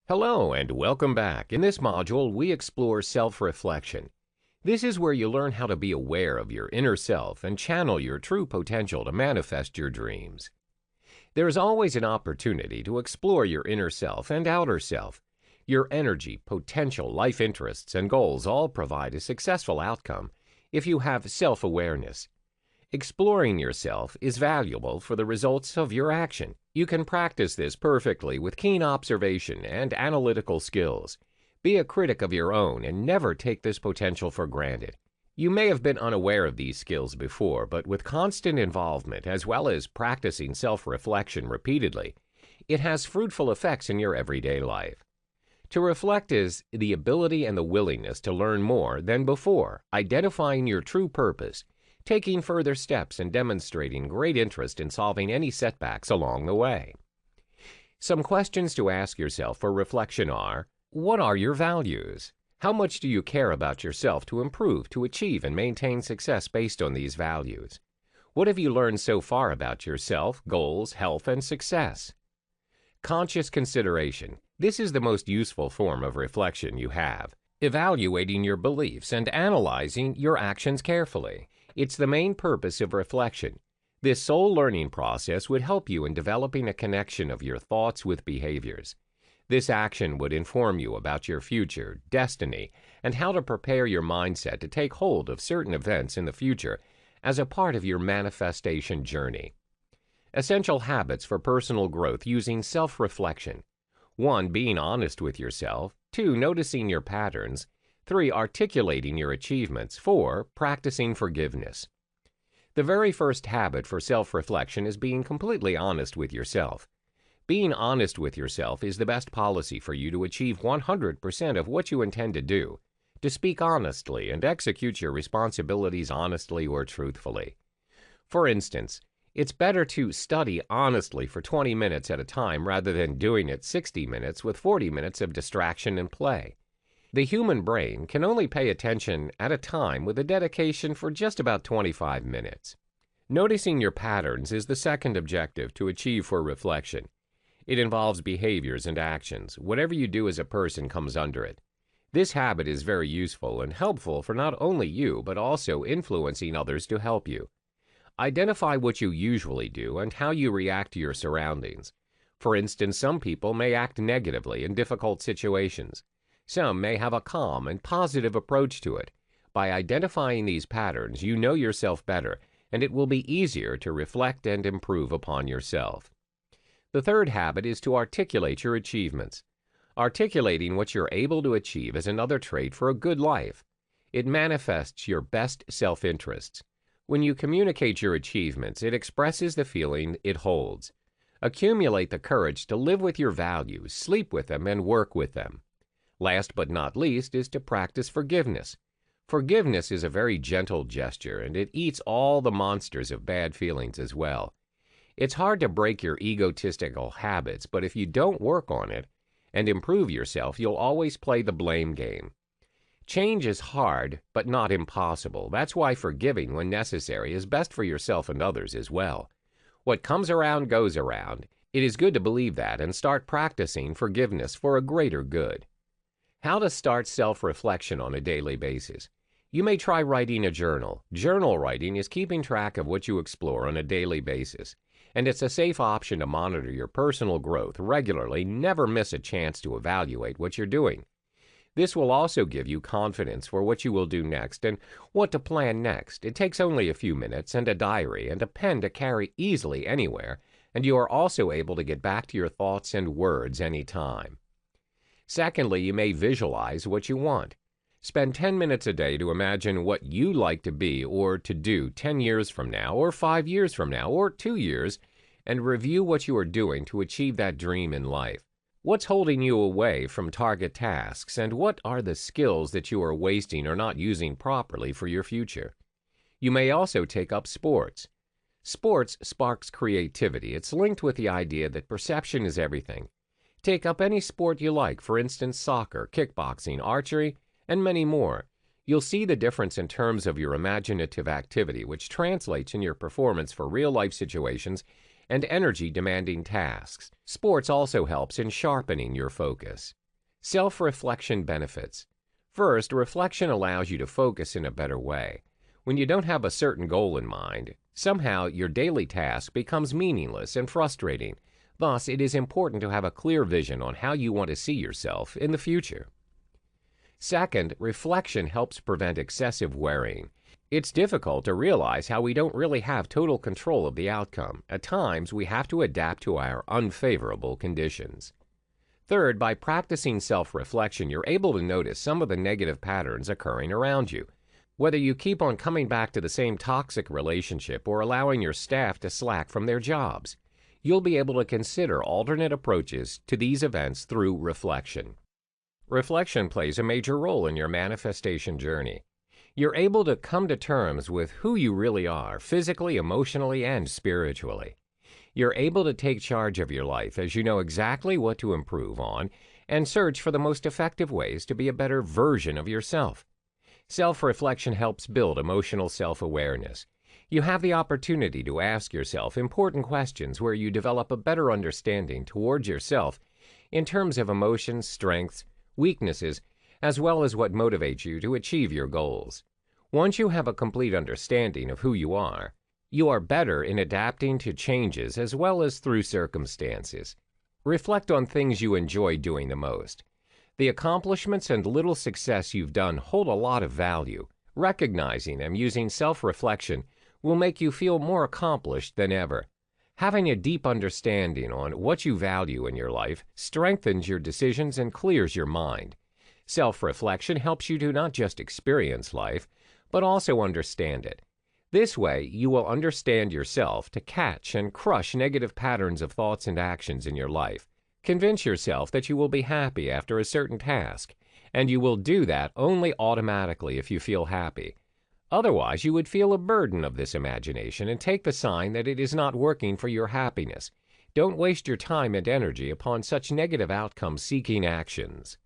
Hello and welcome back. In this module, we explore self-reflection. This is where you learn how to be aware of your inner self and channel your true potential to manifest your dreams. There is always an opportunity to explore your inner self and outer self. Your energy, potential, life interests, and goals all provide a successful outcome if you have self-awareness. Exploring yourself is valuable for the results of your action. You can practice this perfectly with keen observation and analytical skills. Be a critic of your own and never take this potential for granted. You may have been unaware of these skills before, but with constant involvement as well as practicing self-reflection repeatedly, it has fruitful effects in your everyday life. To reflect is the ability and the willingness to learn more than before, identifying your true purpose, taking further steps and demonstrating great interest in solving any setbacks along the way. Some questions to ask yourself for reflection are: what are your values? How much do you care about yourself to improve, to achieve, and maintain success based on these values? What have you learned so far about yourself, goals, health, and success? Conscious consideration. This is the most useful form of reflection you have. Evaluating your beliefs and analyzing your actions carefully. It's the main purpose of reflection. This soul learning process would help you in developing a connection of your thoughts with behaviors. This action would inform you about your future, destiny, and how to prepare your mindset to take hold of certain events in the future as a part of your manifestation journey. Essential habits for personal growth using self-reflection. 1. Being honest with yourself. 2. Noticing your patterns. 3. Articulating your achievements. 4. Practicing forgiveness. The very first habit for self-reflection is being completely honest with yourself. Being honest with yourself is the best policy for you to achieve 100% of what you intend to do, to speak honestly and execute your responsibilities honestly or truthfully. For instance, it's better to study honestly for 20 minutes at a time rather than doing it 60 minutes with 40 minutes of distraction and play. The human brain can only pay attention at a time with a dedication for just about 25 minutes. Noticing your patterns is the second objective to achieve for reflection. It involves behaviors and actions. Whatever you do as a person comes under it. This habit is very useful and helpful for not only you, but also influencing others to help you. Identify what you usually do and how you react to your surroundings. For instance, some people may act negatively in difficult situations. Some may have a calm and positive approach to it. By identifying these patterns, you know yourself better, and it will be easier to reflect and improve upon yourself. The third habit is to articulate your achievements. Articulating what you're able to achieve is another trait for a good life. It manifests your best self-interests. When you communicate your achievements, it expresses the feeling it holds. Accumulate the courage to live with your values, sleep with them, and work with them. Last but not least is to practice forgiveness. Forgiveness is a very gentle gesture, and it eats all the monsters of bad feelings as well. It's hard to break your egotistical habits, but if you don't work on it and improve yourself, you'll always play the blame game. Change is hard, but not impossible. That's why forgiving when necessary is best for yourself and others as well. What comes around goes around. It is good to believe that and start practicing forgiveness for a greater good. How to start self-reflection on a daily basis. You may try writing a journal. Journal writing is keeping track of what you explore on a daily basis, and it's a safe option to monitor your personal growth regularly. Never miss a chance to evaluate what you're doing. This will also give you confidence for what you will do next and what to plan next. It takes only a few minutes and a diary and a pen to carry easily anywhere, and you are also able to get back to your thoughts and words anytime. Secondly, you may visualize what you want. Spend 10 minutes a day to imagine what you'd like to be or to do 10 years from now, or 5 years from now, or 2 years, and review what you are doing to achieve that dream in life. What's holding you away from target tasks, and what are the skills that you are wasting or not using properly for your future? You may also take up sports. Sports sparks creativity. It's linked with the idea that perception is everything. Take up any sport you like, for instance, soccer, kickboxing, archery, and many more. You'll see the difference in terms of your imaginative activity, which translates in your performance for real-life situations and energy-demanding tasks. Sports also helps in sharpening your focus. Self-reflection benefits. First, reflection allows you to focus in a better way. When you don't have a certain goal in mind, somehow your daily task becomes meaningless and frustrating. Thus, it is important to have a clear vision on how you want to see yourself in the future. Second, reflection helps prevent excessive worrying. It's difficult to realize how we don't really have total control of the outcome. At times, we have to adapt to our unfavorable conditions. Third, by practicing self-reflection, you're able to notice some of the negative patterns occurring around you. Whether you keep on coming back to the same toxic relationship or allowing your staff to slack from their jobs, you'll be able to consider alternate approaches to these events through reflection. Reflection plays a major role in your manifestation journey. You're able to come to terms with who you really are, physically, emotionally, and spiritually. You're able to take charge of your life as you know exactly what to improve on and search for the most effective ways to be a better version of yourself. Self-reflection helps build emotional self-awareness. You have the opportunity to ask yourself important questions where you develop a better understanding towards yourself in terms of emotions, strengths, weaknesses, as well as what motivates you to achieve your goals. Once you have a complete understanding of who you are better in adapting to changes as well as through circumstances. Reflect on things you enjoy doing the most. The accomplishments and little success you've done hold a lot of value. Recognizing them using self-reflection will make you feel more accomplished than ever. Having a deep understanding on what you value in your life strengthens your decisions and clears your mind. Self-reflection helps you to not just experience life, but also understand it. This way, you will understand yourself to catch and crush negative patterns of thoughts and actions in your life. Convince yourself that you will be happy after a certain task, and you will do that only automatically if you feel happy. Otherwise, you would feel a burden of this imagination and take the sign that it is not working for your happiness. Don't waste your time and energy upon such negative outcome-seeking actions.